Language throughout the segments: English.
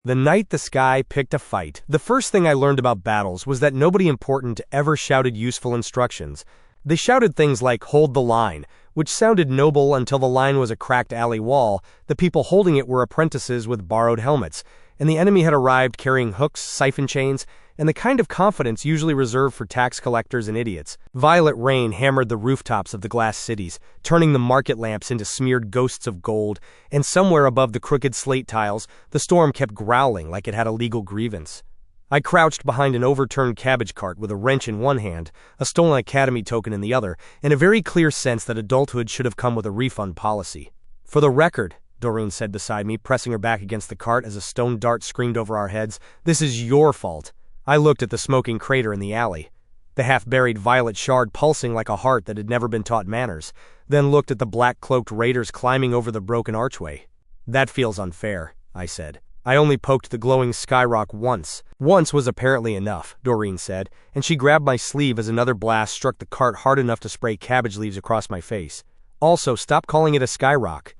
The night the sky picked a fight. The first thing I learned about battles was that nobody important ever shouted useful instructions. They shouted things like, "Hold the line," which sounded noble until the line was a cracked alley wall, the people holding it were apprentices with borrowed helmets, and the enemy had arrived carrying hooks, siphon chains, and the kind of confidence usually reserved for tax collectors and idiots. Violet rain hammered the rooftops of the glass cities, turning the market lamps into smeared ghosts of gold, and somewhere above the crooked slate tiles, the storm kept growling like it had a legal grievance. I crouched behind an overturned cabbage cart with a wrench in one hand, a stolen academy token in the other, and a very clear sense that adulthood should have come with a refund policy. "For the record," Doreen said beside me, pressing her back against the cart as a stone dart screamed over our heads, "this is your fault." I looked at the smoking crater in the alley, the half-buried violet shard pulsing like a heart that had never been taught manners, then looked at the black-cloaked raiders climbing over the broken archway. "That feels unfair," I said. "I only poked the glowing skyrock once." "Once was apparently enough," Doreen said, and she grabbed my sleeve as another blast struck the cart hard enough to spray cabbage leaves across my face. "Also, stop calling it a skyrock.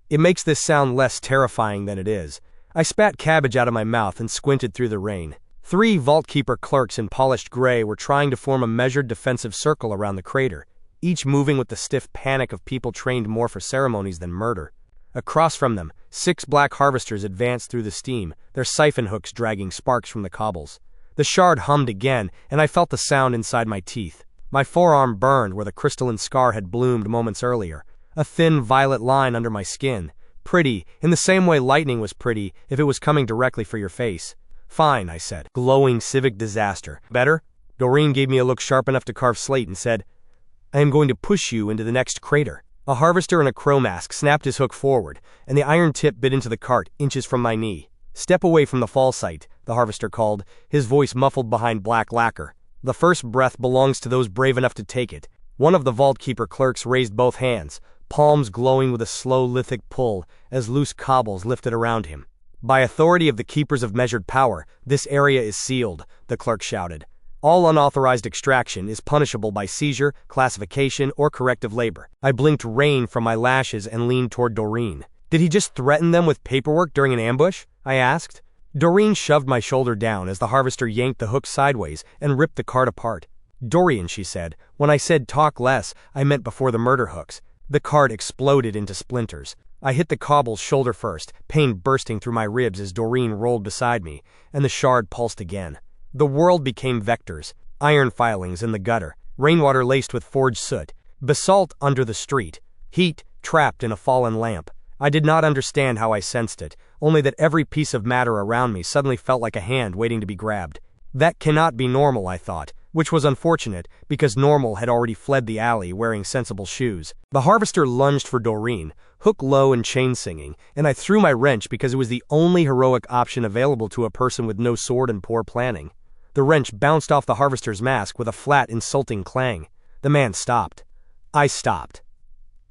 It makes this sound less terrifying than it is." I spat cabbage out of my mouth and squinted through the rain. 3 vault-keeper clerks in polished gray were trying to form a measured defensive circle around the crater, each moving with the stiff panic of people trained more for ceremonies than murder. Across from them, 6 black harvesters advanced through the steam, their siphon hooks dragging sparks from the cobbles. The shard hummed again, and I felt the sound inside my teeth. My forearm burned where the crystalline scar had bloomed moments earlier, a thin violet line under my skin. Pretty, in the same way lightning was pretty if it was coming directly for your face. "Fine," I said. Glowing civic disaster. "Better?" Doreen gave me a look sharp enough to carve slate and said, "I am going to push you into the next crater." A harvester in a crow mask snapped his hook forward, and the iron tip bit into the cart, inches from my knee. "Step away from the fall site," the harvester called, his voice muffled behind black lacquer. "The first breath belongs to those brave enough to take it." One of the vault-keeper clerks raised both hands, palms glowing with a slow lithic pull as loose cobbles lifted around him. "By authority of the keepers of measured power, this area is sealed," the clerk shouted. "All unauthorized extraction is punishable by seizure, classification, or corrective labor." I blinked rain from my lashes and leaned toward Doreen. "Did he just threaten them with paperwork during an ambush?" I asked. Doreen shoved my shoulder down as the harvester yanked the hook sideways and ripped the cart apart. "Dorian," she said, "when I said talk less, I meant before the murder hooks." The cart exploded into splinters. I hit the cobbles shoulder first, pain bursting through my ribs as Doreen rolled beside me, and the shard pulsed again. The world became vectors, iron filings in the gutter, rainwater laced with forged soot, basalt under the street, heat trapped in a fallen lamp. I did not understand how I sensed it, only that every piece of matter around me suddenly felt like a hand waiting to be grabbed. That cannot be normal, I thought, which was unfortunate, because normal had already fled the alley wearing sensible shoes. The harvester lunged for Doreen, hook low and chain singing, and I threw my wrench because it was the only heroic option available to a person with no sword and poor planning. The wrench bounced off the harvester's mask with a flat, insulting clang. The man stopped. I stopped.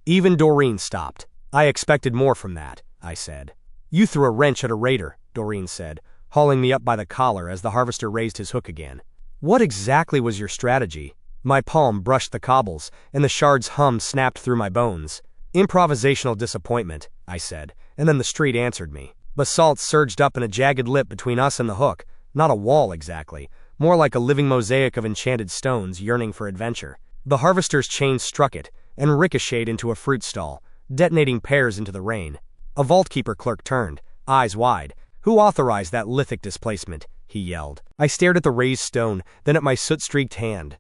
Even Doreen stopped. "I expected more from that," I said. "You threw a wrench at a raider," Doreen said, hauling me up by the collar as the harvester raised his hook again. "What exactly was your strategy?" My palm brushed the cobbles, and the shard's hum snapped through my bones. "Improvisational disappointment," I said, and then the street answered me. Basalt surged up in a jagged lip between us and the hook, not a wall exactly, more like a living mosaic of enchanted stones yearning for adventure. The harvester's chain struck it, and ricocheted into a fruit stall, detonating pears into the rain. A vault-keeper clerk turned, eyes wide. "Who authorized that lithic displacement?" he yelled. I stared at the raised stone, then at my soot-streaked hand.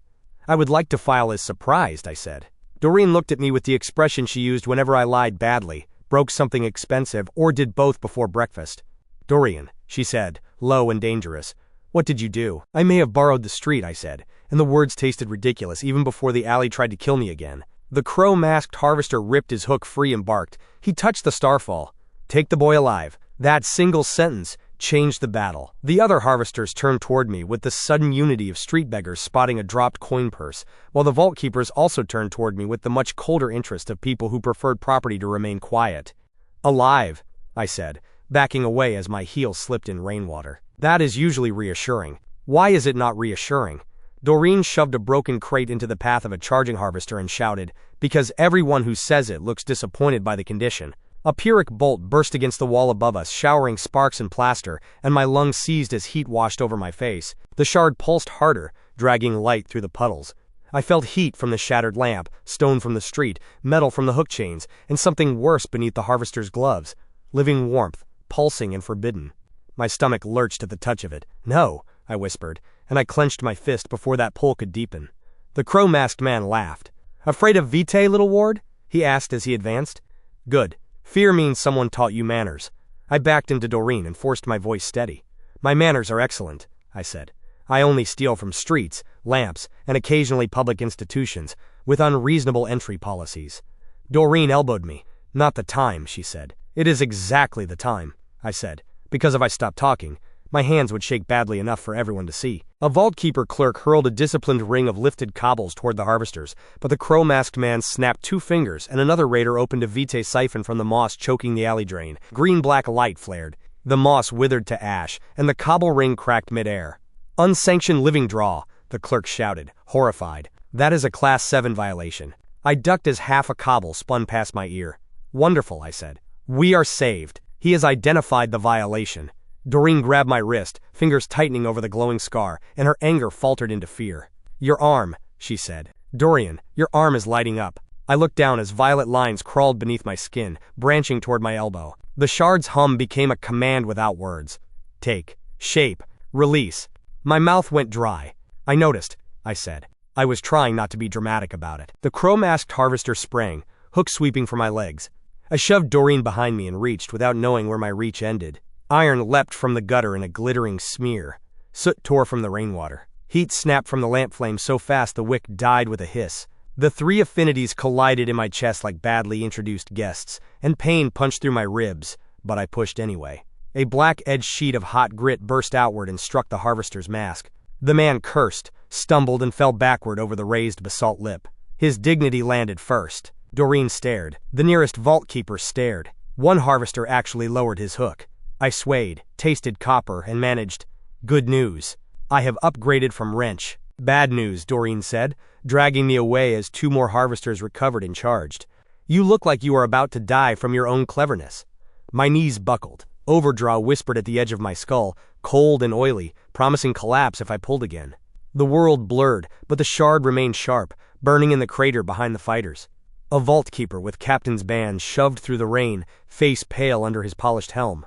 "I would like to file as surprised," I said. Doreen looked at me with the expression she used whenever I lied badly, broke something expensive, or did both before breakfast. "Dorian," she said, low and dangerous, "what did you do?" "I may have borrowed the street," I said, and the words tasted ridiculous even before the alley tried to kill me again. The crow-masked harvester ripped his hook free and barked. He touched the Starfall. "Take the boy alive." That single sentence changed the battle. The other harvesters turned toward me with the sudden unity of street beggars spotting a dropped coin purse, while the vault keepers also turned toward me with the much colder interest of people who preferred property to remain quiet. "Alive," I said, backing away as my heel slipped in rainwater. That is usually reassuring. Why is it not reassuring? Doreen shoved a broken crate into the path of a charging harvester and shouted, "Because everyone who says it looks disappointed by the condition." A Pyrrhic bolt burst against the wall above us, showering sparks and plaster, and my lungs seized as heat washed over my face. The shard pulsed harder, dragging light through the puddles. I felt heat from the shattered lamp, stone from the street, metal from the hook chains, and something worse beneath the harvester's gloves. Living warmth, pulsing and forbidden. My stomach lurched at the touch of it. "No," I whispered, and I clenched my fist before that pull could deepen. The crow-masked man laughed. "Afraid of vitae, little ward?" he asked as he advanced. "Good. Fear means someone taught you manners." I backed into Doreen and forced my voice steady. "My manners are excellent," I said. "I only steal from streets, lamps, and occasionally public institutions, with unreasonable entry policies." Doreen elbowed me. "Not the time," she said. "It is exactly the time," I said, because if I stopped talking, my hands would shake badly enough for everyone to see. A vault-keeper clerk hurled a disciplined ring of lifted cobbles toward the harvesters, but the crow-masked man snapped 2 fingers, and another raider opened a vitae siphon from the moss choking the alley drain. Green-black light flared. The moss withered to ash, and the cobble ring cracked mid-air. "Unsanctioned living draw," the clerk shouted, horrified. "That is a Class 7 violation." I ducked as half a cobble spun past my ear. "Wonderful," I said. "We are saved. He has identified the violation." Doreen grabbed my wrist, fingers tightening over the glowing scar, and her anger faltered into fear. "Your arm," she said. "Dorian, your arm is lighting up." I looked down as violet lines crawled beneath my skin, branching toward my elbow. The shard's hum became a command without words. "Take. Shape. Release." My mouth went dry. "I noticed," I said. I was trying not to be dramatic about it. The crow-masked harvester sprang, hook sweeping for my legs. I shoved Doreen behind me and reached without knowing where my reach ended. Iron leapt from the gutter in a glittering smear. Soot tore from the rainwater. Heat snapped from the lamp flame so fast the wick died with a hiss. The 3 affinities collided in my chest like badly introduced guests, and pain punched through my ribs, but I pushed anyway. A black-edged sheet of hot grit burst outward and struck the harvester's mask. The man cursed, stumbled, and fell backward over the raised basalt lip. His dignity landed first. Doreen stared. The nearest vault-keeper stared. One harvester actually lowered his hook. I swayed, tasted copper, and managed. "Good news. I have upgraded from wrench." "Bad news," Doreen said, dragging me away as 2 more harvesters recovered and charged. "You look like you are about to die from your own cleverness." My knees buckled. Overdraw whispered at the edge of my skull, cold and oily, promising collapse if I pulled again. The world blurred, but the shard remained sharp, burning in the crater behind the fighters. A vault-keeper with captain's band shoved through the rain, face pale under his polished helm.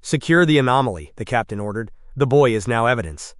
"Secure the anomaly," the captain ordered. "The boy is now evidence."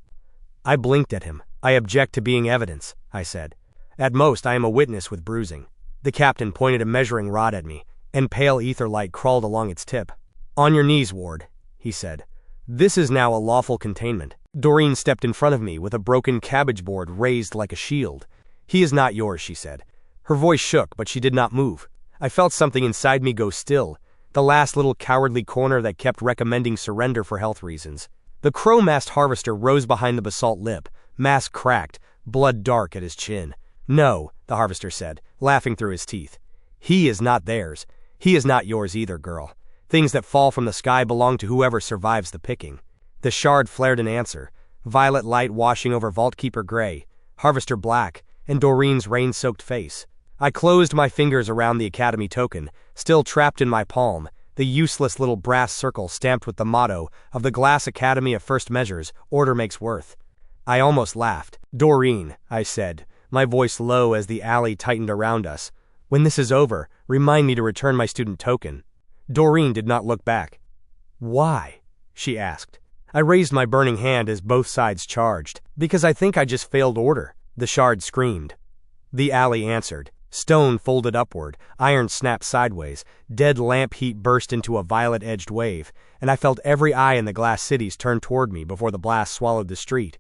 I blinked at him. "I object to being evidence," I said. "At most, I am a witness with bruising." The captain pointed a measuring rod at me, and pale ether light crawled along its tip. "On your knees, ward," he said. "This is now a lawful containment." Doreen stepped in front of me with a broken cabbage board raised like a shield. "He is not yours," she said. Her voice shook, but she did not move. I felt something inside me go still. The last little cowardly corner that kept recommending surrender for health reasons. The crow-masked harvester rose behind the basalt lip, mask cracked, blood dark at his chin. "No," the harvester said, laughing through his teeth. "He is not theirs. He is not yours either, girl. Things that fall from the sky belong to whoever survives the picking." The shard flared in answer, violet light washing over Vault-Keeper gray, Harvester black, and Doreen's rain-soaked face. I closed my fingers around the Academy token, still trapped in my palm, the useless little brass circle stamped with the motto of the Glass Academy of First Measures, Order Makes Worth. I almost laughed. "Doreen," I said, my voice low as the alley tightened around us, "when this is over, remind me to return my student token." Doreen did not look back. "Why?" she asked. I raised my burning hand as both sides charged. "Because I think I just failed order," the shard screamed. The alley answered. Stone folded upward, iron snapped sideways, dead lamp heat burst into a violet-edged wave, and I felt every eye in the glass cities turn toward me before the blast swallowed the street.